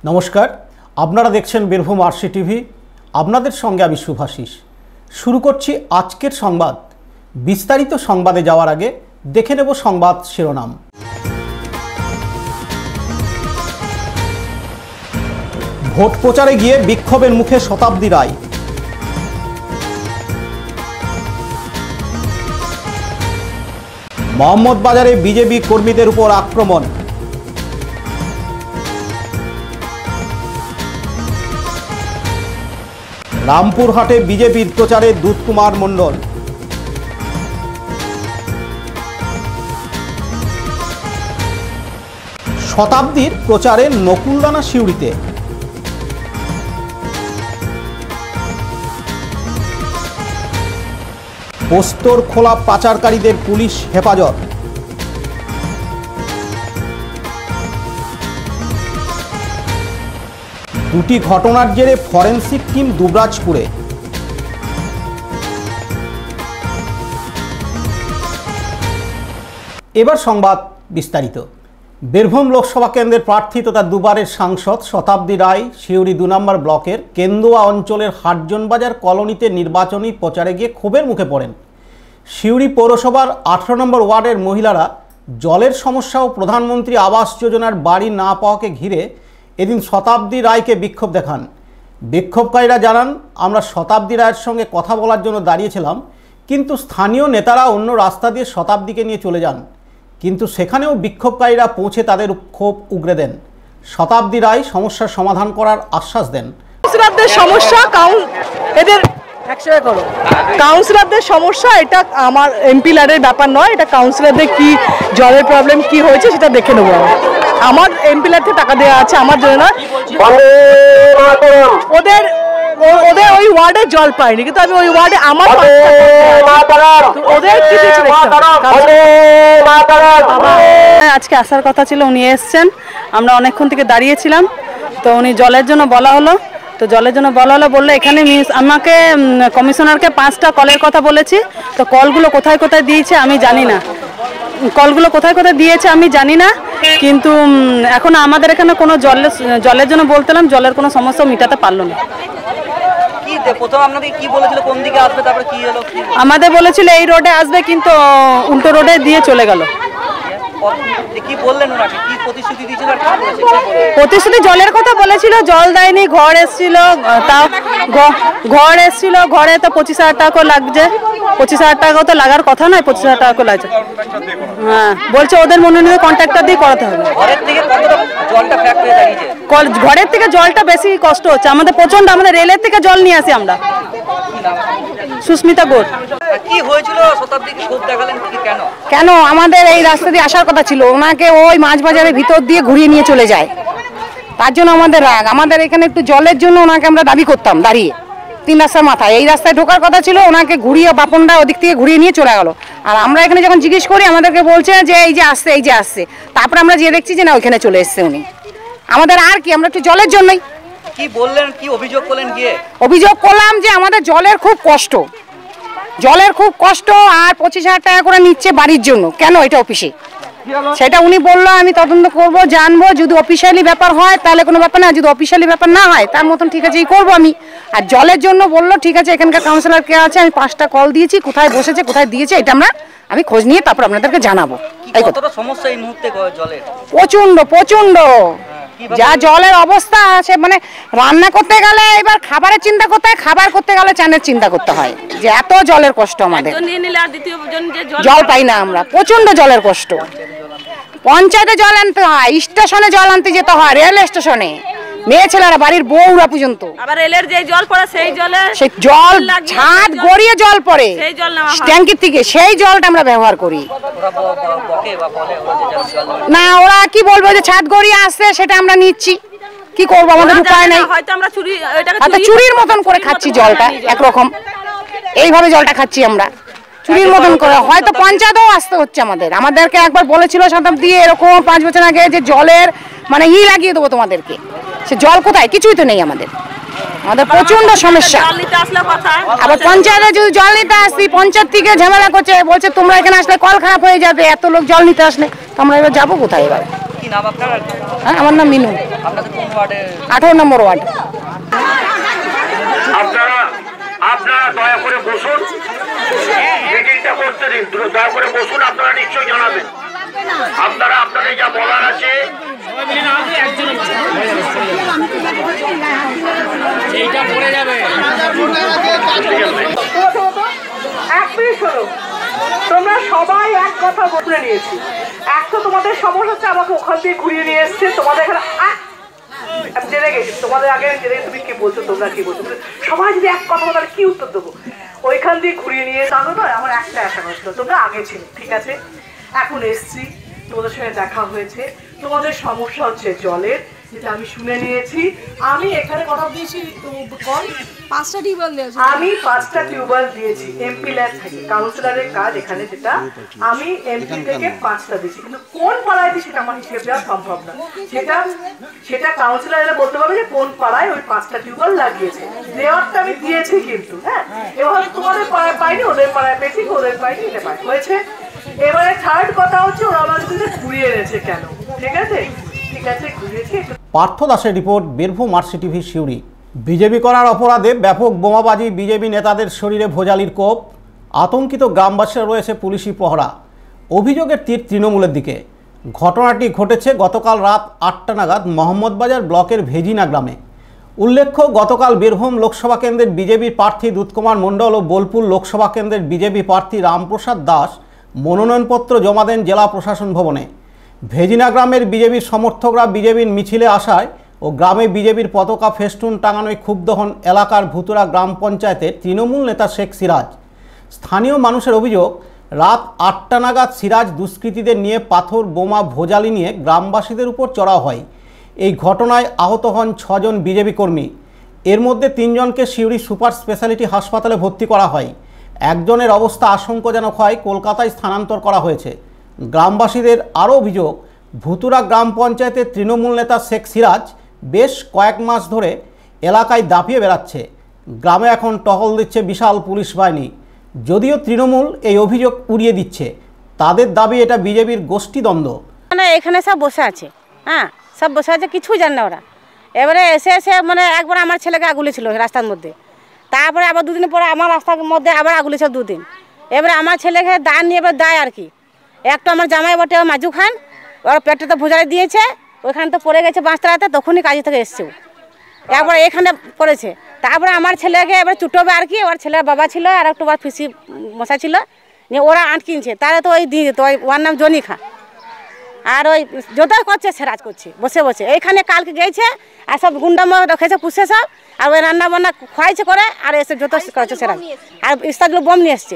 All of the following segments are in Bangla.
নমস্কার, আপনারা দেখছেন বীরভূম আরসি টিভি। আপনাদের সঙ্গে আমি শুভাশিস। শুরু করছি আজকের সংবাদ। বিস্তারিত সংবাদে যাওয়ার আগে দেখে নেব সংবাদ শিরোনাম। ভোট প্রচারে গিয়ে বিক্ষোভের মুখে শতাব্দী রায়। মোহাম্মদবাজারে বিজেপি কর্মীদের উপর আক্রমণ। রামপুরহাটে বিজেপির প্রচারে দুধকুমার মণ্ডল। শতাব্দীর প্রচারে নকুলদানা সিউড়িতে। পোস্তর খোলা পাচারকারীদের পুলিশ হেফাজত। দুটি ঘটনার জেরে ফরেনসিক টিম দুবরাজপুরে। এবার সংবাদ বিস্তারিত। বীরভূম লোকসভা কেন্দ্রের প্রার্থী তথা দুবারের সাংসদ শতাব্দী রায় সিউড়ি ২ নম্বর ব্লকের কেন্দুয়া অঞ্চলের হাটজনবাজার কলোনিতে নির্বাচনী প্রচারে গিয়ে ক্ষোভের মুখে পড়েন। সিউড়ি পৌরসভার ১৮ নম্বর ওয়ার্ডের মহিলারা জলের সমস্যা ও প্রধানমন্ত্রী আবাস যোজনার বাড়ি না পাওয়াকে ঘিরে এদিন শতাব্দী রায়কে বিক্ষোভ দেখান। বিক্ষোভকারীরা জানান, আমরা শতাব্দী রায়ের সঙ্গে কথা বলার জন্য দাঁড়িয়েছিলাম, কিন্তু স্থানীয় নেতারা অন্য রাস্তা দিয়ে শতাব্দীকে নিয়ে চলে যান। কিন্তু সেখানেও বিক্ষোভকারীরা পৌঁছে তাদের ক্ষোভ উগরে দেন। শতাব্দী রায় সমস্যার সমাধান করার আশ্বাস দেন। কাউন্সিলরদের সমস্যা এটা আমার এমপি ল্যাডের ব্যাপার নয়, এটা কাউন্সিলরদের কি জলের প্রবলেম কি হয়েছে সেটা দেখে নেবো। আমার এমপি ল্যাডকে টাকা দেওয়া আছে আমার জন্য নয়। ওদের ওই ওয়ার্ডে জল পাইনি, কিন্তু আমি ওই ওয়ার্ডে আমার ওদের আজকে আসার কথা ছিল, উনি এসছেন। আমরা অনেকক্ষণ থেকে দাঁড়িয়েছিলাম, তো উনি জলের জন্য বলা হলো। তো জলের জন্য বলা হলো, বললো এখানে আমাকে কমিশনারকে 5টা কলের কথা বলেছি। তো কলগুলো কোথায় কোথায় দিয়েছে আমি জানি না, কলগুলো কোথায় কোথায় দিয়েছে আমি জানি না। কিন্তু এখন আমাদের এখানে কোনো জলের জন্য বলতেলাম, জলের কোনো সমস্যা মিটাতে পারলো না। আমাদের বলেছিল এই রোডে আসবে, কিন্তু উল্টো রোডে দিয়ে চলে গেল। প্রতিশ্রুতি জলের কথা বলেছিল, জল দেয়নি। ঘর এসেছিল, তাও ঘর এসেছিল, ঘরে তো 25,000 টাকা লাগছে। 25,000 টাকা তো লাগার কথা নয়, 25,000 টাকা লাগছে। হ্যাঁ, বলছে ওদের মনোনীত কন্ট্রাক্টর দিয়ে করাতে হবে। ঘরের থেকে জলটা বেশি কষ্ট হচ্ছে আমাদের প্রচন্ড। আমাদের রেলের থেকে জল নিয়ে আসি আমরা। সুস্মিতা গোর। কি হয়েছিল? শতাব্দীকে ক্ষোভ দেখালেন কেন? আমাদের এই রাস্তা দিয়ে আসার কথা ছিল, ওনাকে ওই মাছ বাজারের ভিতর দিয়ে ঘুরিয়ে নিয়ে চলে যায়, তার জন্য আমাদের রাগ। আমাদের এখানে একটু জলের জন্য ওনাকে আমরা দাবি করতাম দাঁড়িয়ে 3 রাস্তার মাথায়। এই রাস্তায় ঢোকার কথা ছিল, ওনাকে ঘুরিয়ে বাপনটা ওদিক থেকে ঘুরিয়ে নিয়ে চলে গেল। আর আমরা এখানে যখন জিজ্ঞেস করি আমাদেরকে বলছে যে এই যে আসছে, এই যে আসছে। তারপরে আমরা যেয়ে দেখছি যে না, ওইখানে চলে এসছে উনি। আমাদের আর কি, আমরা একটু জলের জন্যই। কি বললেন, কি অভিযোগ করলেন গিয়ে? অভিযোগ করলাম যে আমাদের জলের খুব কষ্ট, জলের খুব কষ্ট, আর 25,000 টাকা করে নিচ্ছে বাড়ির জন্য। কেন এটা অফিসে? সেটা উনি বললো আমি তদন্ত করব, জানবো। যদি অফিসিয়ালি ব্যাপার হয় তাহলে কোনো ব্যাপার না, যদি অফিসিয়ালি ব্যাপার না হয় তার মতন ঠিক আছে, এই করবো আমি। আর জলের জন্য বললো ঠিক আছে, এখানকার কাউন্সিলর কে আছে, আমি 5টা কল দিয়েছি, কোথায় বসেছে কোথায় দিয়েছে এটা আমি খোঁজ নিয়ে তারপর আপনাদেরকে জানাবো। কতটা সমস্যা এই মুহূর্তে জলের? প্রচন্ড প্রচন্ড, যা জলের অবস্থা আছে, মানে রান্না করতে গেলে এবার খাবারের চিন্তা করতে হয়, খাবার করতে গেলে চানের চিন্তা করতে হয়, যে এত জলের কষ্ট আমাদের। জল পাই না আমরা, প্রচন্ড জলের কষ্ট। পঞ্চায়েতে জল আনতে হয়, স্টেশনে জল আনতে যেতে হয়, রেল স্টেশনে, মেয়ে ছেলেরা বাড়ির বউরা পর্যন্ত। আবার রেলের যে জল পড়ে সেই জল ছাদ গড়িয়ে জল পড়ে ট্যাঙ্কির থেকে, সেই জলটা আমরা ব্যবহার করি না। ওরা কি বলবো যে ছাদ গড়িয়ে আসছে, সেটা আমরা নিচ্ছি, কি করবো, আমাদের উপায় নেই। হয়তো চুরির মতন করে খাচ্ছি জলটা, একরকম এইভাবে জলটা খাচ্ছি আমরা চুরির মতন করে। হয়তো পঞ্চায়েতেও আসতে হচ্ছে আমাদেরকে একবার বলেছিল শতাব্দী এরকম 5 বছর আগে যে জলের মানে লাগিয়ে দেবো তোমাদেরকে। সে জল কোথায়? কিছুই তো নেই আমাদের। আমাদের প্রচন্ড সমস্যা। আবার পঞ্চায়েতে যদি জল নিতে আসি, পঞ্চায়েত থেকে ঝামেলা করছে, বলছে তোমরা এখানে আসলে কল খারাপ হয়ে যাবে, এত লোক জল নিতে আসলে। তো আমরা এবার যাবো কোথায়? এবার কি নাম আপনার? হ্যাঁ, আমার নাম মিনু, আপনাদের কোন ওয়ার্ডে? 18 নম্বর ওয়ার্ড। আপনারা দয়া করে বসুন, মিটিংটা করতে দিন, দয়া করে বসুন। আপনারা নিশ্চয়ই জানাবেন, আপনারা আপনাদের যা বলার আছে। তোমরা সবাই এক কথা বলে নিয়েছি। এক তো তোমাদের সমস্যা হচ্ছে আমাকে ওখান থেকে ঘুরিয়ে নিয়ে এসছে, তোমাদের এখানে আমি জেনে গেছি, তোমাদের আগে জেনে তুমি কি বলছো, তোমরা কি বলছো, সবাই যদি এক কথা তাহলে কি উত্তর দেবো? ওইখান দিয়ে ঘুরিয়ে নিয়ে তাহলে নয়, আমার একটা আশা করছিল তোমরা আগে ছিল, ঠিক আছে, এখন এসছি, তোমাদের সঙ্গে দেখা হয়েছে, তোমাদের সমস্যা হচ্ছে জলের, যেটা আমি শুনে নিয়েছি। আমি এখানে কথা দিয়েছি, আমি 5টা টিউবওয়েল দিয়েছি এমপি ল্যাব থেকে, কাউন্সিলরের কাজ এখানে, যেটা আমি এমপি থেকে 5টা দিয়েছি, কিন্তু কোন পাড়ায় দিই সেটা আমার হিসেবে দেওয়া সম্ভব না। সেটা কাউন্সিলরেরা বলতে পারবে যে কোন পাড়ায় ওই 5টা টিউবওয়েল লাগিয়েছে, দেওয়ারটা আমি দিয়েছি কিন্তু। হ্যাঁ, এবার তোমাদের পাড়ায় পাইনি, ওদের পাড়ায় পেয়েছি, ওদের পাইনি, এটা পাই হয়েছে। এবারে থার্ড কথা হচ্ছে ওরা আমাদের ঘুরিয়ে এনেছে কেন? ঠিক আছে, ঠিক আছে, ঘুরিয়েছি। পার্থ দাসের রিপোর্ট, বীরভূম আরসি টিভি শিউরি। বিজেপি করার অপরাধে ব্যাপক বোমাবাজি, বিজেপি নেতাদের শরীরে ভোজালির কোপ, আতঙ্কিত গ্রামবাসীরা রয়েছে পুলিশি পহরা। অভিযোগের তীর তৃণমূলের দিকে। ঘটনাটি ঘটেছে গতকাল রাত 8টা নাগাদ মোহাম্মদবাজার ব্লকের ভেজিনা গ্রামে। উল্লেখ্য, গতকাল বীরভূম লোকসভা কেন্দ্রের বিজেপি প্রার্থী দুধকুমার মণ্ডল ও বোলপুর লোকসভা কেন্দ্রের বিজেপি প্রার্থী রামপ্রসাদ দাস মনোনয়নপত্র জমা দেন জেলা প্রশাসন ভবনে। ভেজিনা গ্রামের বিজেপির সমর্থকরা বিজেপির মিছিলে আসায় ও গ্রামে বিজেপির পতাকা ফেস্টুন টাঙানোয় ক্ষুব্ধ হন এলাকার ভুতুরা গ্রাম পঞ্চায়েতের তৃণমূল নেতা শেখ সিরাজ। স্থানীয় মানুষের অভিযোগ, রাত 8টা নাগাদ সিরাজ দুষ্কৃতীদের নিয়ে পাথর, বোমা, ভোজালি নিয়ে গ্রামবাসীদের উপর চড়াও হয়। এই ঘটনায় আহত হন 6 জন বিজেপি কর্মী। এর মধ্যে 3 জনকে সিউড়ি সুপার স্পেশালিটি হাসপাতালে ভর্তি করা হয়। একজনের অবস্থা আশঙ্কাজনক হয় কলকাতায় স্থানান্তর করা হয়েছে। গ্রামবাসীদের আরও অভিযোগ, ভুতুরা গ্রাম পঞ্চায়েতের তৃণমূল নেতা শেখ সিরাজ বেশ কয়েক মাস ধরে এলাকায় দাপিয়ে বেড়াচ্ছে। গ্রামে এখন টহল দিচ্ছে বিশাল পুলিশ বাহিনী। যদিও তৃণমূল এই অভিযোগ উড়িয়ে দিচ্ছে, তাদের দাবি এটা বিজেপির গোষ্ঠীদ্বন্দ্ব। মানে এখানে সব বসে আছে, হ্যাঁ, সব বসে আছে, কিছুই জানে না ওরা। এবারে এসে মানে একবার আমার ছেলেকে আগুলি ছিল রাস্তার মধ্যে, তারপরে আবার 2 দিন পরে আমার রাস্তার মধ্যে আবার আগুলি ছিল 2 দিন। এবারে আমার ছেলেকে দায় নিয়ে এবার দায় আর কি, একটা আমার জামাই বটে মাজু খান, ওরা পেটে তো ভোজালি দিয়েছে, ওইখানে তো পড়ে গেছে 5টাতে, তখনই কাজে থেকে এসছে, একবার এখানে পড়েছে। তারপরে আমার ছেলেকে এবার চুটোবে আর কি, ওর ছেলের বাবা ছিল আর একটু পিসি মশা ছিল, নিয়ে ওরা আটকিনছে, তারা তো ওই দিয়ে তো ওর নাম জনি খা, আর ওই যতই করছে সেরাজ করছে বসে বসে। এইখানে কালকে গেছে আর সব গুন্ডামো রেখেছে পুষে সব, আর ওই রান্না বান্না খাওয়াইছে করে, আর এসে যত করছে সেরাজ। আর ইস্তাগুলো বোম নিয়ে এসছে,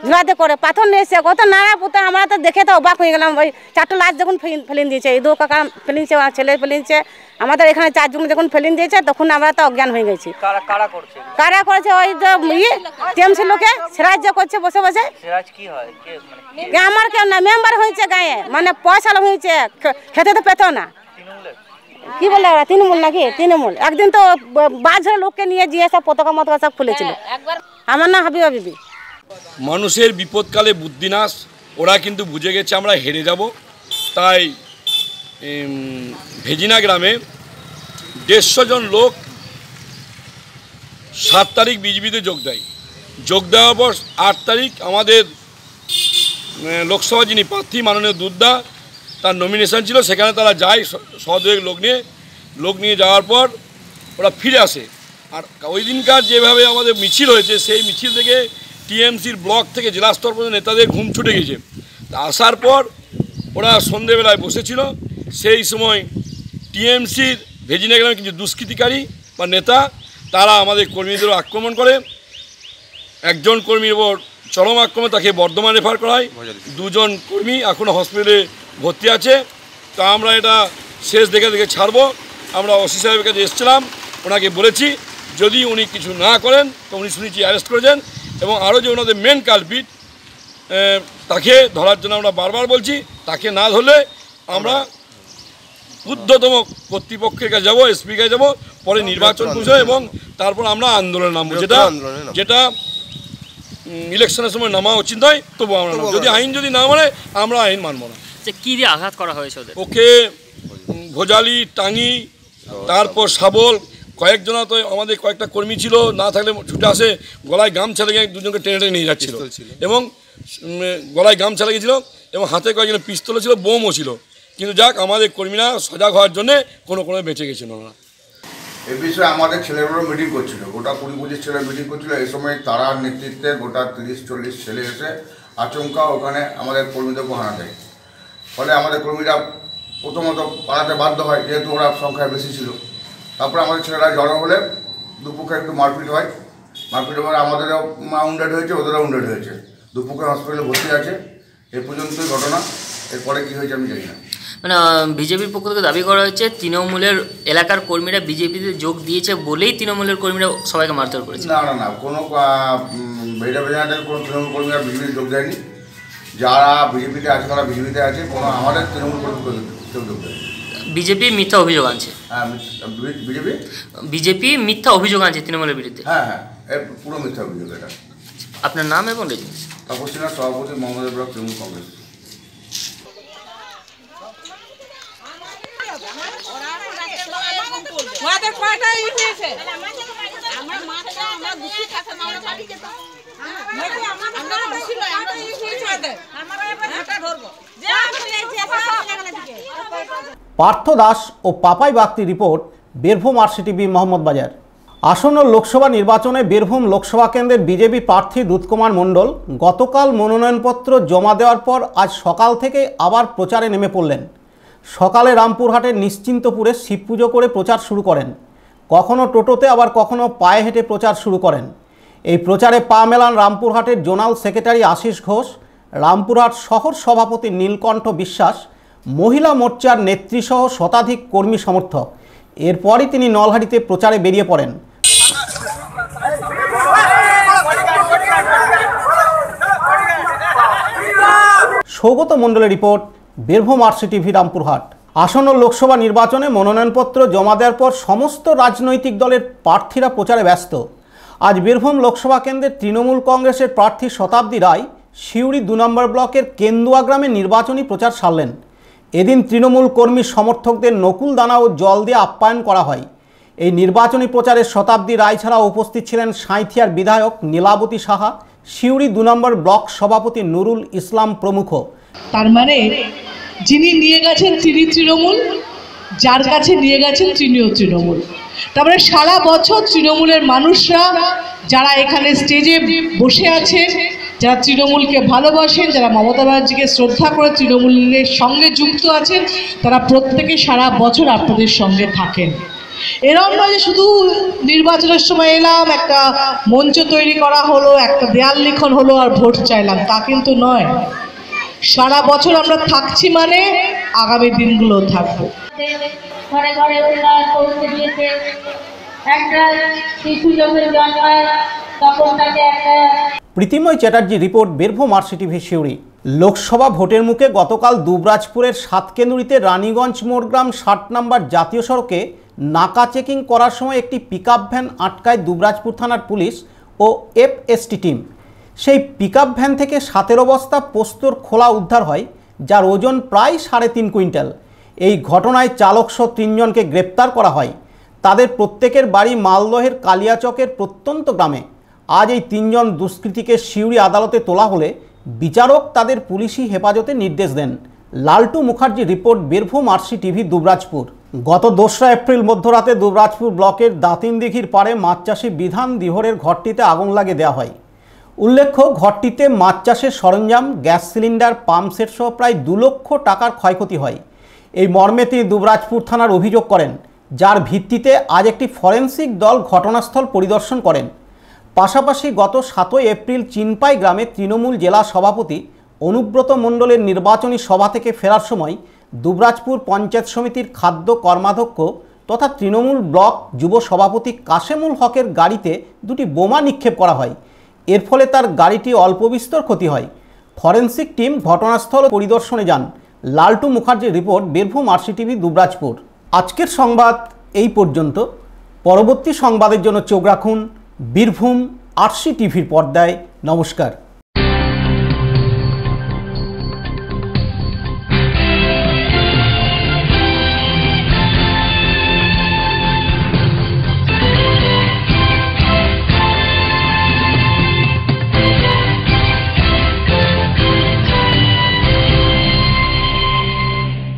ঝুলাতে করে পাথর নিয়ে এসছে, কত নাড়া পুতো। আমরা তো দেখে তো অবাক হয়ে গেলাম, ওই 4টা লাশ যখন ফেলিন দিয়েছে, এই 2 কাকা ফেলিনছে, ছেলে ফেলিনছে, আমাদের এখানে 4 জন যখন ফেলিন দিয়েছে, তখন আমরা তো অজ্ঞান হয়ে গেছি। কারা করেছে? ওই যে টিএমসি লোকে সেরাজ করছে বসে বসে। আমার কেউ না, মেম্বার হয়েছে গায়ে, মানে পয়সা হয়েছে, খেতে তো পেত না। কি বলে ওরা তৃণমূল নাকি? তৃণমূল। একদিন তো বাজারের লোককে নিয়ে গিয়ে সব পতাকা মতকা সব খুলেছিল। আমার নাম হাবিবা বিবি। মানুষের বিপদকালে বুদ্ধিনাশ, ওরা কিন্তু বুঝে গেছে আমরা হেরে যাব। তাই ভেজিনা গ্রামে 150 জন লোক 7 তারিখ বিজেপিতে যোগ দেয়। যোগ দেওয়ার পর 8 তারিখ আমাদের লোকসভা যিনি প্রার্থী মাননীয় দুধদা, তার নমিনেশন ছিল, সেখানে তারা যায় 100 লোক নিয়ে যাওয়ার পর ওরা ফিরে আসে। আর ওই দিনকার যেভাবে আমাদের মিছিল হয়েছে, সেই মিছিল থেকে টিএমসির ব্লক থেকে জেলা স্তর পর্যন্ত নেতাদের ঘুম ছুটে গেছে। আসার পর ওরা সন্ধ্যেবেলায় বসেছিল, সেই সময় টিএমসির ভেজিনা গ্রামের কিছু দুষ্কৃতিকারী বা নেতা, তারা আমাদের কর্মীদেরও আক্রমণ করে। একজন কর্মীর ওপর চরম আক্রমণ, তাকে বর্ধমান রেফার করা হয়। 2 জন কর্মী এখনও হসপিটালে ভর্তি আছে। তা আমরা এটা শেষ দেখে ছাড়বো। আমরা ওসি সাহেবের কাছে এসেছিলাম, ওনাকে বলেছি যদি উনি কিছু না করেন তো উনি শুনেছি অ্যারেস্ট করেছেন, এবং আরও যে ওনাদের মেন কালপিট তাকে ধরার জন্য আমরা বারবার বলছি। তাকে না ধরলে আমরা ঊর্ধ্বতম কর্তৃপক্ষের কাছে যাবো, এসপি কাছে যাবো, পরে নির্বাচন বুঝবো, এবং তারপর আমরা আন্দোলনে নামবো, যেটা ইলেকশনের সময় নামা উচিত নয়। তবু আমরা যদি আইন যদি না মানে আমরা আইন মানব না। কি দিয়ে আঘাত করা হয়েছে ওকে ভোজালি, টাঙ্গি, তারপর শাবল, কয়েকজনা তো আমাদের কয়েকটা কর্মী ছিল, না থাকলে ছুটে আসে, গলায় গামছা লেগে দুজনকে টেনে টেনে নিয়ে যাচ্ছিল এবং গলায় গামছা লেগেছিল এবং হাতে কয়েকজন পিস্তলও ছিল, বোমও ছিল। কিন্তু যাক, আমাদের কর্মীরা সজাগ হওয়ার জন্যে কোনো বেঁচে গেছিল না। এই বিষয়ে আমাদের ছেলেগুলো মিটিং করছিল, গোটা 20-25 ছেলে মিটিং করছিল। এই সময় তারার নেতৃত্বে গোটা 30-40 ছেলে এসে আচমকা ওখানে আমাদের কর্মীদেরকে হানা দেয়। ফলে আমাদের কর্মীরা প্রথমত পালাতে বাধ্য হয়, যেহেতু ওরা সংখ্যায় বেশি ছিল। তারপরে আমাদের ছেলেরা জড়ো হলে দুপক্ষে একটু মারপিট হয়। মারপিট হওয়ার আমাদেরও উন্ডেড হয়েছে, ওদেরও উন্ডেড হয়েছে। দুপক্ষে হসপিটালে ভর্তি আছে। এ পর্যন্তই ঘটনা। এরপরে কী হয়েছে আমি জানি না। মানে বিজেপির পক্ষ থেকে দাবি করা হচ্ছে তৃণমূলের এলাকার কর্মীরা বিজেপিতে যোগ দিয়েছে বলেই তৃণমূলের কর্মীরা সবাইকে মারধর করেছে। না না না, কোনো বেজাদের কোনো তৃণমূল কর্মীরা বিজেপিতে যোগ দেয়নি। যারা বিজেপিতে আছে তারা বিজেপিতে আছে, কোনো আমাদের তৃণমূল কর্মী কেউ যোগ দেয়নি। বিজেপি মিথ্যা অভিযোগ আনছে। হ্যাঁ, বিজেপি মিথ্যা অভিযোগ আনছে তৃণমূলের বিরুদ্ধে। হ্যাঁ হ্যাঁ, এর পুরো মিথ্যা অভিযোগ এটা। আপনার নাম এবং রেজিস্ট্রেশন? তপসিনা সভাপতি, মোহাম্মদ ব্লক, তৃণমূল কংগ্রেস। পার্থ দাস ও পাপাই বাগতি রিপোর্ট, বীরভূম আরসিটিভি, মোহাম্মদবাজার। আসন্ন লোকসভা নির্বাচনে বীরভূম লোকসভা কেন্দ্রের বিজেপি প্রার্থী দুধকুমার মণ্ডল গতকাল মনোনয়নপত্র জমা দেওয়ার পর আজ সকাল থেকে আবার প্রচারে নেমে পড়লেন। সকালে রামপুরহাটের নিশ্চিন্তপুরে শিব পুজো করে প্রচার শুরু করেন। কখনো টোটোতে, আবার কখনো পায়ে হেঁটে প্রচার শুরু করেন। এই প্রচারে পা মেলান রামপুরহাটের জোনাল সেক্রেটারি আশিস ঘোষ, রামপুরহাট শহর সভাপতি নীলকণ্ঠ বিশ্বাস, মহিলা মোর্চার নেত্রীসহ শতাধিক কর্মী সমর্থক। এরপরই তিনি নলহাটিতে প্রচারে বেরিয়ে পড়েন। সৌগত মণ্ডলের রিপোর্ট, বীরভূম আরসিটিভি, রামপুরহাট। আসন্ন লোকসভা নির্বাচনে মনোনয়নপত্র জমা দেওয়ার পর সমস্ত রাজনৈতিক দলের প্রার্থীরা প্রচারে ব্যস্ত। আজ বীরভূম লোকসভা কেন্দ্রের তৃণমূল কংগ্রেসের প্রার্থী শতাব্দী রায় সিউড়ি 2 নম্বর ব্লকের কেন্দুয়া গ্রামে নির্বাচনী প্রচার সারলেন। এদিন তৃণমূল কর্মী সমর্থকদের নকুল দানা ও জল দিয়ে আপ্যায়ন করা হয়। এই নির্বাচনী প্রচারে শতাব্দী রায় ছাড়াও উপস্থিত ছিলেন সাঁইথিয়ার বিধায়ক নীলাবতী সাহা, সিউড়ি 2 নম্বর ব্লক সভাপতি নুরুল ইসলাম প্রমুখ। তার মানে যিনি নিয়ে গেছেন তিনি তৃণমূল, যার কাছে নিয়ে গেছেন তিনিও তৃণমূল। তারপরে সারা বছর তৃণমূলের মানুষরা যারা এখানে স্টেজে বসে আছেন, যারা তৃণমূলকে ভালোবাসেন, যারা মমতা ব্যানার্জিকে শ্রদ্ধা করে তৃণমূলের সঙ্গে যুক্ত আছেন, তারা প্রত্যেকে সারা বছর আপনাদের সঙ্গে থাকেন। এরকম নয় যে শুধু নির্বাচনের সময় এলাম, একটা মঞ্চ তৈরি করা হলো, একটা দেয়াল লিখন হলো আর ভোট চাইলাম, তা কিন্তু নয়। সারা বছর আমরা থাকছি মানে আগামী দিনগুলো থাকবো। ঘরে ঘরে পৌঁছে দিয়েছে, একটা শিশু যখন জন্মায় তখন তাকে একটা। প্রীতিময় চ্যাটার্জি রিপোর্ট, বীরভূম আরসিটিভি, সিউড়ি। লোকসভা ভোটের মুখে গতকাল দুবরাজপুরের সাতকেন্দুড়িতে রানীগঞ্জ মোড়গ্রাম 60 নম্বর জাতীয় সড়কে নাকা চেকিং করার সময় একটি পিকআপ ভ্যান আটকায় দুবরাজপুর থানার পুলিশ ও এফএসটি টিম। সেই পিকআপ ভ্যান থেকে 17 বস্তা পোস্তর খোলা উদ্ধার হয়, যার ওজন প্রায় 3.5 কুইন্টাল। এই ঘটনায় চালকসহ 3 জনকে গ্রেপ্তার করা হয়। তাদের প্রত্যেকের বাড়ি মালদহের কালিয়াচকের প্রত্যন্ত গ্রামে। আজ এই 3 জন দুষ্কৃতীকে সিউড়ি আদালতে তোলা হলে বিচারক তাদের পুলিশি হেফাজতে নির্দেশ দেন। লালটু মুখার্জি রিপোর্ট, বীরভূম আরসিটিভি, দুবরাজপুর। গত 2রা এপ্রিল মধ্যরাতে দুবরাজপুর ব্লকের দাঁতিনদিঘির পাড়ে মাছ চাষি বিধান দিহরের ঘরটিতে আগুন লাগিয়ে দেওয়া হয়। উল্লেখ্য, ঘরটিতে মাছ চাষের সরঞ্জাম, গ্যাস সিলিন্ডার, পাম্পসেট সহ প্রায় 2 লক্ষ টাকার ক্ষয়ক্ষতি হয়। এই মর্মে তিনি দুবরাজপুর থানার অভিযোগ করেন, যার ভিত্তিতে আজ একটি ফরেন্সিক দল ঘটনাস্থল পরিদর্শন করেন। পাশাপাশি গত 7 এপ্রিল চিনপাই গ্রামে তৃণমূল জেলা সভাপতি অনুব্রত মণ্ডলের নির্বাচনী সভা থেকে ফেরার সময় দুবরাজপুর পঞ্চায়েত সমিতির খাদ্য কর্মাধ্যক্ষ তথা তৃণমূল ব্লক যুব সভাপতি কাশেমুল হকের গাড়িতে 2টি বোমা নিক্ষেপ করা হয়। এর ফলে তার গাড়িটি অল্প বিস্তর ক্ষতি হয়। ফরেন্সিক টিম ঘটনাস্থল পরিদর্শনে যান। লালটু মুখার্জির রিপোর্ট, বীরভূম আরসিটিভি, দুবরাজপুর। আজকের সংবাদ এই পর্যন্ত। পরবর্তী সংবাদের জন্য চোখ রাখুন বীরভূম আরসিটিভির পর্দায়। নমস্কার।